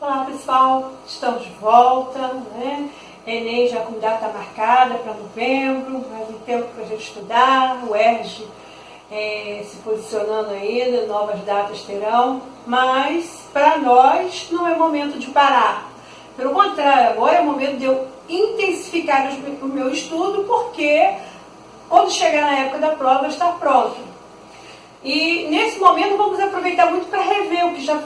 Olá pessoal, estamos de volta, né? Enem já com data marcada para novembro, mais um tempo para a gente estudar, o ERJ se posicionando ainda, novas datas terão, mas para nós não é momento de parar. Pelo contrário, agora é o momento de eu intensificar o meu estudo, porque quando chegar na época da prova eu estar pronto. E nesse momento vamos aproveitar muito para rever o que já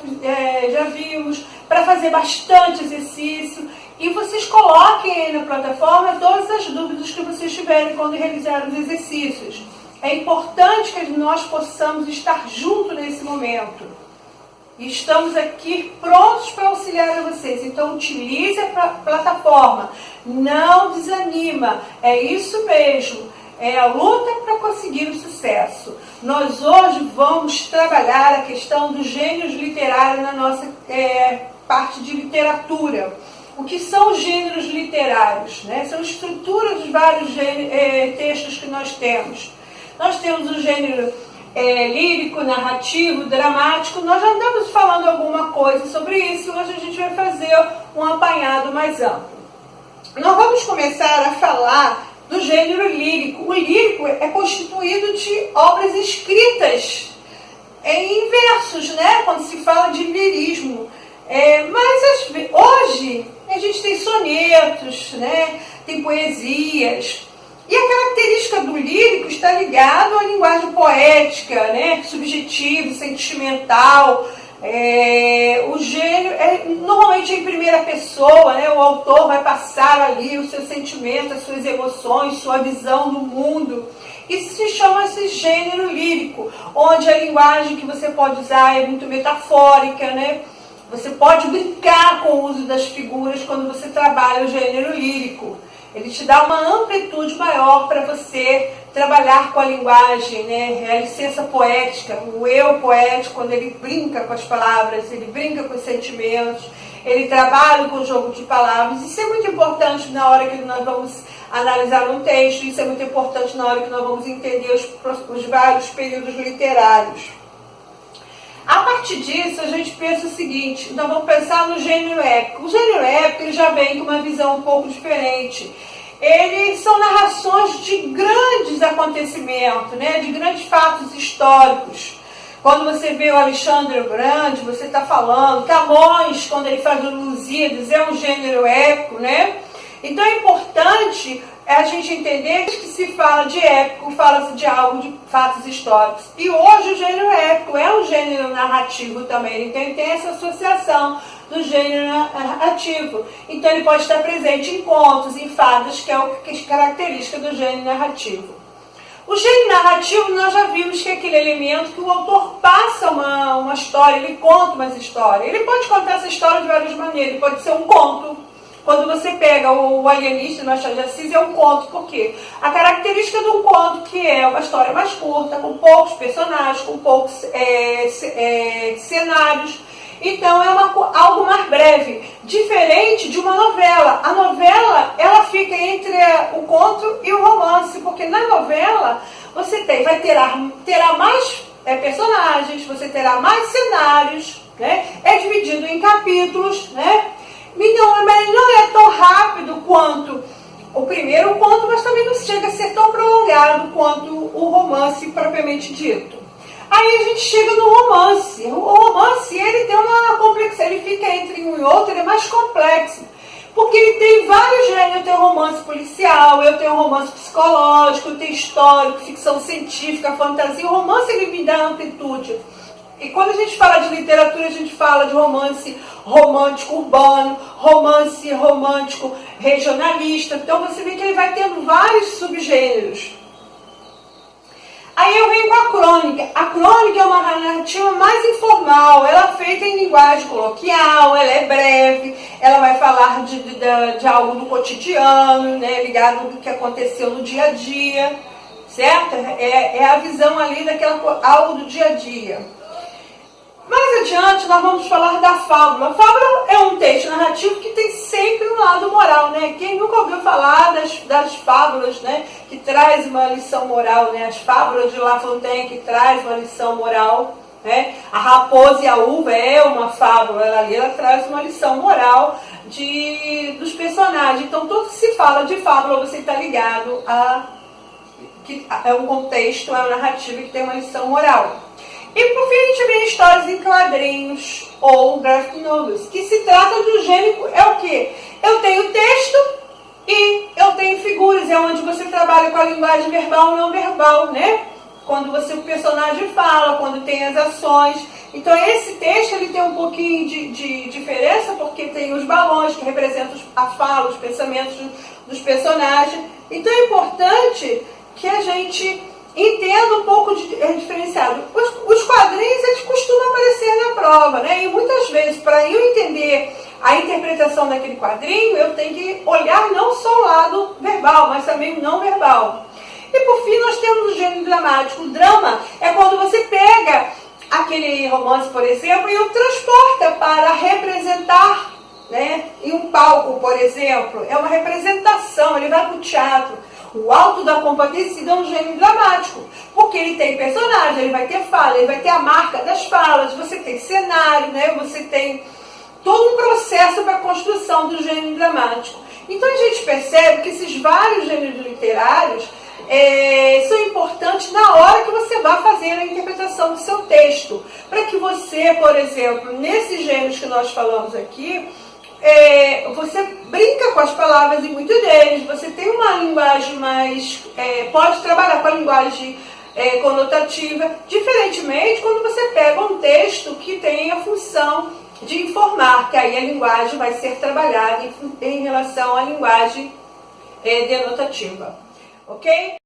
vimos, para fazer bastante exercício. E vocês coloquem aí na plataforma todas as dúvidas que vocês tiverem quando realizar os exercícios. É importante que nós possamos estar juntos nesse momento. E estamos aqui prontos para auxiliar a vocês. Então utilize a plataforma, não desanima, é isso mesmo. É a luta para conseguir o sucesso. Nós hoje vamos trabalhar a questão dos gêneros literários na nossa parte de literatura. O que são os gêneros literários? Né? São estruturas dos vários textos que nós temos. Nós temos o gênero lírico, narrativo, dramático. Nós já andamos falando alguma coisa sobre isso. Hoje a gente vai fazer um apanhado mais amplo. Nós vamos começar a falar do gênero lírico. O lírico é constituído de obras escritas em versos, né? Quando se fala de lirismo. Mas hoje a gente tem sonetos, né? Tem poesias. E a característica do lírico está ligada à linguagem poética, né? Subjetiva, sentimental. O gênero normalmente em primeira pessoa, né? O autor vai passar ali os seus sentimentos, as suas emoções, sua visão do mundo. Isso se chama esse gênero lírico, onde a linguagem que você pode usar é muito metafórica, né? Você pode brincar com o uso das figuras quando você trabalha o gênero lírico. Ele te dá uma amplitude maior para você trabalhar com a linguagem, né? A licença poética, o eu poético, quando ele brinca com as palavras, ele brinca com os sentimentos, ele trabalha com o jogo de palavras. Isso é muito importante na hora que nós vamos analisar um texto, isso é muito importante na hora que nós vamos entender os vários períodos literários. A partir disso, a gente pensa o seguinte, nós vamos pensar no gênero épico. O gênero épico ele já vem com uma visão um pouco diferente. Eles são narrações de grandes acontecimentos, né? De grandes fatos históricos. Quando você vê o Alexandre o Grande, você está falando, Camões, quando ele faz o Lusíadas, é um gênero épico, né? Então é importante a gente entender que se fala de épico, fala-se de algo de fatos históricos. E hoje o gênero épico é um gênero narrativo também, então ele tem essa associação do gênero narrativo. Então ele pode estar presente em contos, em fadas, que é o que é característica do gênero narrativo. O gênero narrativo, nós já vimos que é aquele elemento que o autor passa uma história, ele conta uma história. Ele pode contar essa história de várias maneiras, ele pode ser um conto. Quando você pega o Alienista no Machado de Assis, é um conto, por quê? A característica de um conto que é uma história mais curta, com poucos personagens, com poucos cenários. Então é algo mais breve, diferente de uma novela. A novela, ela fica entre o conto e o romance, porque na novela você terá mais personagens, você terá mais cenários, né? É dividido em capítulos, né? Então, mas não é tão rápido quanto o primeiro conto, mas também não chega a ser tão prolongado quanto o romance propriamente dito. Aí a gente chega no romance. O romance, ele tem uma complexidade, ele fica entre um e outro, ele é mais complexo. Porque ele tem vários gêneros, eu tenho romance policial, eu tenho romance psicológico, eu tenho histórico, ficção científica, fantasia. O romance, ele me dá amplitude. E quando a gente fala de literatura, a gente fala de romance romântico urbano, romance romântico regionalista. Então você vê que ele vai tendo vários subgêneros. Aí eu venho com a crônica. A crônica é uma narrativa mais informal, ela é feita em linguagem coloquial, ela é breve, ela vai falar de algo do cotidiano, né, ligado ao que aconteceu no dia a dia, certo? É a visão ali algo do dia a dia. Mais adiante, nós vamos falar da fábula. A fábula é um texto narrativo que tem sempre um lado moral, né? Quem nunca ouviu falar das fábulas, né? Que traz uma lição moral, né? As fábulas de La Fontaine que traz uma lição moral. né? A raposa e a uva é uma fábula, ela traz uma lição moral dos personagens. Então, tudo que se fala de fábula, você está ligado a que é um contexto, é uma narrativa que tem uma lição moral. E por fim a gente vê histórias em quadrinhos ou graphic novels, que se trata do gênero, é o quê? Eu tenho texto e eu tenho figuras, é onde você trabalha com a linguagem verbal ou não verbal, né? Quando o personagem fala, quando tem as ações. Então esse texto ele tem um pouquinho de diferença, porque tem os balões que representam a fala, os pensamentos dos personagens. Então é importante que a gente entenda um pouco diferenciado. Os quadrinhos eles costumam aparecer na prova, né? E muitas vezes, para eu entender a interpretação daquele quadrinho, eu tenho que olhar não só o lado verbal, mas também o não verbal. E por fim, nós temos o gênero dramático. O drama é quando você pega aquele romance, por exemplo, e o transporta para representar, né? Em um palco, por exemplo. É uma representação, ele vai para o teatro. O Alto da Compadecida é um gênero dramático, porque ele tem personagem, ele vai ter fala, ele vai ter a marca das falas, você tem cenário, né? Você tem todo um processo para a construção do gênero dramático. Então a gente percebe que esses vários gêneros literários são importantes na hora que você vai fazer a interpretação do seu texto, para que você, por exemplo, nesses gêneros que nós falamos aqui, você brinca com as palavras em muitos deles, você tem uma linguagem mais... pode trabalhar com a linguagem conotativa, diferentemente quando você pega um texto que tem a função de informar, que aí a linguagem vai ser trabalhada em relação à linguagem denotativa. Ok?